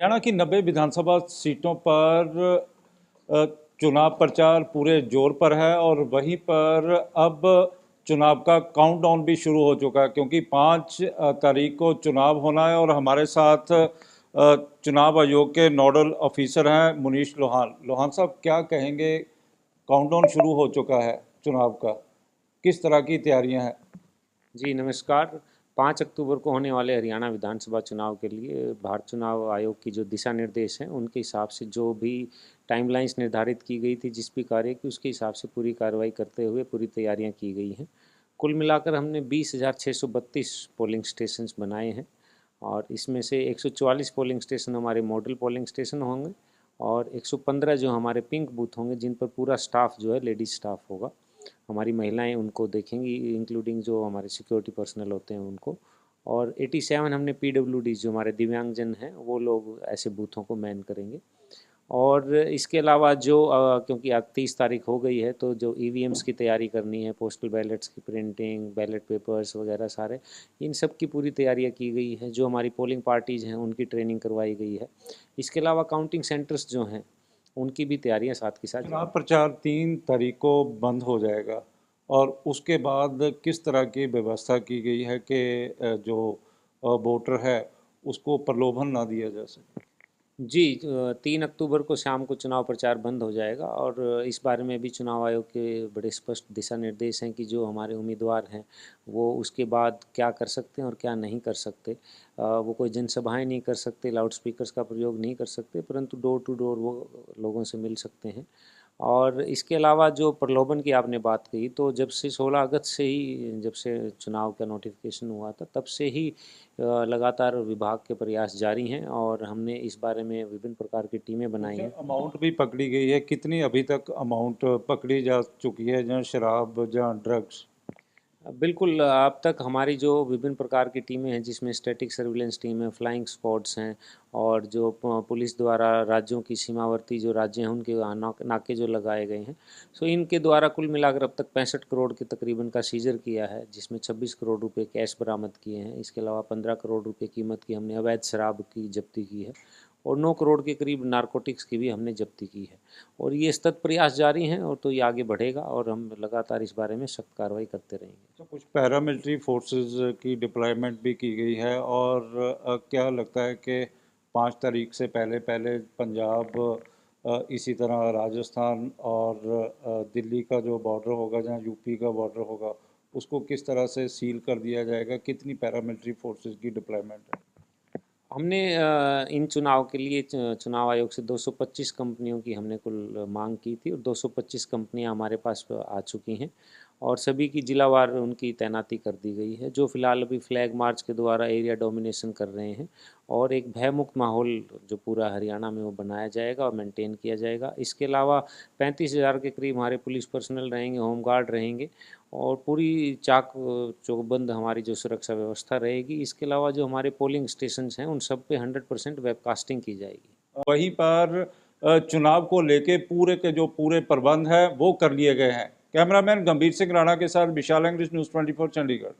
हरियाणा की 90 विधानसभा सीटों पर अ, चुनाव प्रचार पूरे जोर पर है और वहीं पर अब चुनाव का काउंटडाउन भी शुरू हो चुका है, क्योंकि 5 तारीख को चुनाव होना है। और हमारे साथ चुनाव आयोग के नोडल ऑफिसर हैं मुनीश लोहान। लोहान साहब, क्या कहेंगे? काउंटडाउन शुरू हो चुका है चुनाव का, किस तरह की तैयारियां हैं? जी नमस्कार। 5 अक्टूबर को होने वाले हरियाणा विधानसभा चुनाव के लिए भारत चुनाव आयोग की जो दिशा निर्देश हैं उनके हिसाब से जो भी टाइमलाइंस निर्धारित की गई थी जिस भी कार्य की, उसके हिसाब से पूरी कार्रवाई करते हुए पूरी तैयारियां की गई हैं। कुल मिलाकर हमने 20,632 पोलिंग स्टेशंस बनाए हैं और इसमें से 144 पोलिंग स्टेशन हमारे मॉडल पोलिंग स्टेशन होंगे और 115 जो हमारे पिंक बूथ होंगे जिन पर पूरा स्टाफ जो है लेडीज स्टाफ होगा। हमारी महिलाएं उनको देखेंगी, इंक्लूडिंग जो हमारे सिक्योरिटी पर्सनल होते हैं उनको। और 87 हमने पीडब्ल्यूडी जो हमारे दिव्यांगजन हैं वो लोग ऐसे बूथों को मैन करेंगे। और इसके अलावा जो क्योंकि आज 30 तारीख हो गई है तो जो ईवीएम्स की तैयारी करनी है, पोस्टल बैलेट्स की प्रिंटिंग, बैलेट पेपर्स वगैरह सारे, इन सब की पूरी तैयारियां की गई है। जो हमारी पोलिंग पार्टीज़ हैं उनकी ट्रेनिंग करवाई गई है। इसके अलावा काउंटिंग सेंटर्स जो हैं उनकी भी तैयारियां साथ के साथ चुनाव जारी। प्रचार 3 तारीख को बंद हो जाएगा और उसके बाद किस तरह की व्यवस्था की गई है कि जो वोटर है उसको प्रलोभन ना दिया जा सके? जी 3 अक्टूबर को शाम को चुनाव प्रचार बंद हो जाएगा और इस बारे में भी चुनाव आयोग के बड़े स्पष्ट दिशा निर्देश हैं कि जो हमारे उम्मीदवार हैं वो उसके बाद क्या कर सकते हैं और क्या नहीं कर सकते। वो कोई जनसभाएं नहीं कर सकते, लाउड स्पीकर्स का प्रयोग नहीं कर सकते, परंतु डोर टू डोर वो लोगों से मिल सकते हैं। और इसके अलावा जो प्रलोभन की आपने बात कही, तो जब से 16 अगस्त से ही, जब से चुनाव का नोटिफिकेशन हुआ था तब से ही लगातार विभाग के प्रयास जारी हैं और हमने इस बारे में विभिन्न प्रकार की टीमें बनाई कुछ हैं। अमाउंट भी पकड़ी गई है, कितनी अभी तक अमाउंट पकड़ी जा चुकी है, जहाँ शराब, जहाँ ड्रग्स? बिल्कुल, अब तक हमारी जो विभिन्न प्रकार की टीमें हैं जिसमें स्टैटिक सर्विलेंस टीम है, फ्लाइंग स्क्वाड्स हैं और जो पुलिस द्वारा राज्यों की सीमावर्ती जो राज्य हैं उनके नाके जो लगाए गए हैं, सो इनके द्वारा कुल मिलाकर अब तक 65 करोड़ के तकरीबन का सीजर किया है, जिसमें 26 करोड़ रुपए कैश बरामद किए हैं। इसके अलावा 15 करोड़ रुपए कीमत की हमने अवैध शराब की जब्ती की है और 9 करोड़ के करीब नारकोटिक्स की भी हमने जब्ती की है। और ये सतत प्रयास जारी हैं और तो ये आगे बढ़ेगा और हम लगातार इस बारे में सख्त कार्रवाई करते रहेंगे। तो कुछ पैरामिलिट्री फोर्सेस की डिप्लॉयमेंट भी की गई है और क्या लगता है कि 5 तारीख से पहले पहले पंजाब, इसी तरह राजस्थान और दिल्ली का जो बॉर्डर होगा, जहाँ यूपी का बॉर्डर होगा, उसको किस तरह से सील कर दिया जाएगा? कितनी पैरामिलिट्री फोर्सेस की डिप्लॉयमेंट है? हमने इन चुनाव के लिए चुनाव आयोग से 225 कंपनियों की हमने कुल मांग की थी और 225 कंपनियां हमारे पास आ चुकी हैं और सभी की जिलावार उनकी तैनाती कर दी गई है, जो फिलहाल अभी फ्लैग मार्च के द्वारा एरिया डोमिनेशन कर रहे हैं। और एक भयमुक्त माहौल जो पूरा हरियाणा में वो बनाया जाएगा और मेंटेन किया जाएगा। इसके अलावा 35,000 के करीब हमारे पुलिस पर्सनल रहेंगे, होमगार्ड रहेंगे और पूरी चाक चौबंद हमारी जो सुरक्षा व्यवस्था रहेगी। इसके अलावा जो हमारे पोलिंग स्टेशंस हैं उन सब पे 100% वेबकास्टिंग की जाएगी। वहीं पर चुनाव को लेके पूरे के जो पूरे प्रबंध है वो कर लिए गए हैं। कैमरामैन गंभीर सिंह राणा के साथ विशाल इंग्लिश न्यूज़ 24 चंडीगढ़।